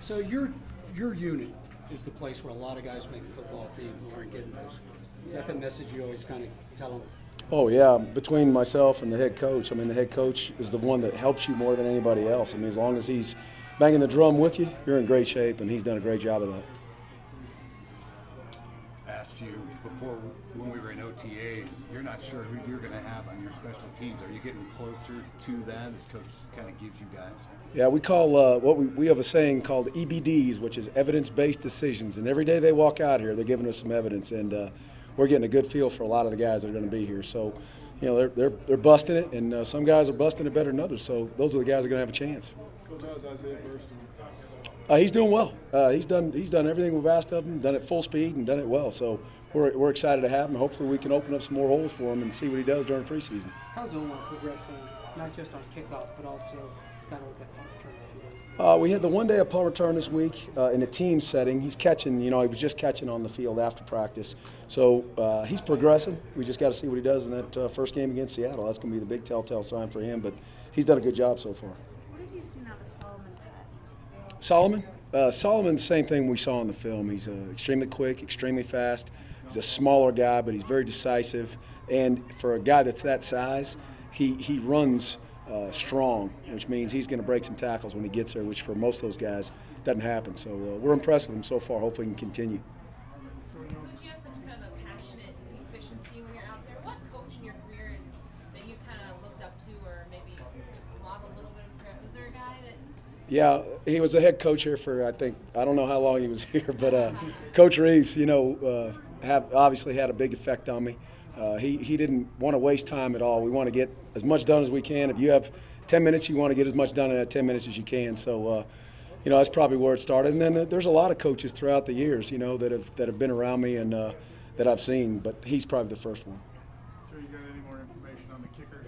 So your unit is the place where a lot of guys make a football team who aren't getting those. Is that the message you always kind of tell them? Oh, yeah, between myself and the head coach. I mean, the head coach is the one that helps you more than anybody else. I mean, as long as he's banging the drum with you, you're in great shape, and he's done a great job of that. Asked you before when we were in OTAs, you're not sure who you're going to have on your special teams. Are you getting closer to that as coach kind of gives you guys? Yeah, we call what we have a saying called EBDs, which is evidence-based decisions. And every day they walk out here, they're giving us some evidence, and we're getting a good feel for a lot of the guys that are going to be here. So, you know, they're busting it, and some guys are busting it better than others. So those are the guys that are going to have a chance. Coach, how's Isaiah Burst He's doing well. He's done everything we've asked of him, done it full speed, and done it well. So we're excited to have him. Hopefully we can open up some more holes for him and see what he does during preseason. How's Omar progressing, not just on kickoffs, but also kind of with that punt return a few days ago? We had the one-day of punt return this week in a team setting. He's catching, he was just catching on the field after practice. So he's progressing. We just got to see what he does in that first game against Seattle. That's going to be the big telltale sign for him, but he's done a good job so far. What have you seen out of Solomon Pat? Solomon? Solomon's the same thing we saw in the film. He's extremely quick, extremely fast. He's a smaller guy, but he's very decisive. And for a guy that's that size, he runs strong, which means he's going to break some tackles when he gets there, which for most of those guys doesn't happen. So we're impressed with him so far. Hopefully he can continue. Coach, you have such kind of a passionate efficiency when you're out there. What coach in your career is that you kind of looked up to or maybe modeled a little bit of? Was there a guy that? Yeah, he was a head coach here for, I don't know how long he was here, but Coach Reeves, obviously had a big effect on me. He didn't want to waste time at all. We want to get as much done as we can. If you have 10 minutes, you want to get as much done in that 10 minutes as you can. So, that's probably where it started. And then there's a lot of coaches throughout the years, that have been around me and that I've seen, but he's probably the first one. Sure, you got any more information on the kickers?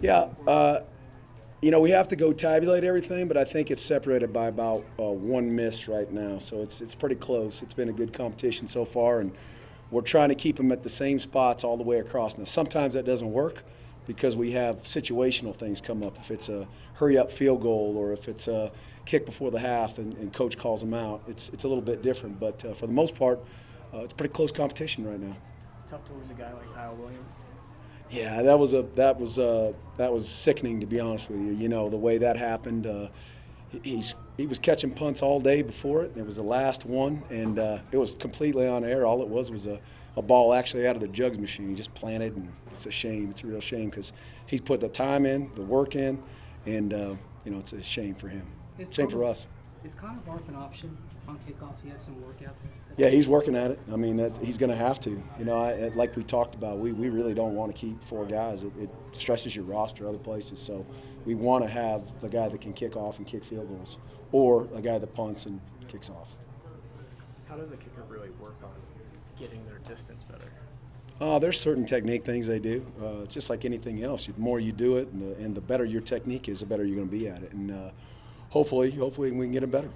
Yeah, we have to go tabulate everything, but I think it's separated by about one miss right now. So it's pretty close. It's been a good competition so far, and we're trying to keep them at the same spots all the way across. Now, sometimes that doesn't work because we have situational things come up. If it's a hurry-up field goal or if it's a kick before the half and coach calls them out, it's a little bit different. But for the most part, it's pretty close competition right now. Tough to lose a guy like Kyle Williams. Yeah, that was sickening, to be honest with you. The way that happened. He was catching punts all day before it, and it was the last one, and it was completely on air. All it was a ball actually out of the jugs machine. He just planted, and it's a shame. It's a real shame because he's put the time in, the work in, and it's a shame for him. Shame for us. Is Connor Barth an option on kickoffs? He had some work out there. Yeah, he's working at it. I mean, he's going to have to. Like we talked about, we really don't want to keep four guys. It stresses your roster other places. So we want to have the guy that can kick off and kick field goals, or a guy that punts and kicks off. How does a kicker really work on getting their distance better? There's certain technique things they do. It's just like anything else. The more you do it, and the better your technique is, the better you're going to be at it. And hopefully we can get it better.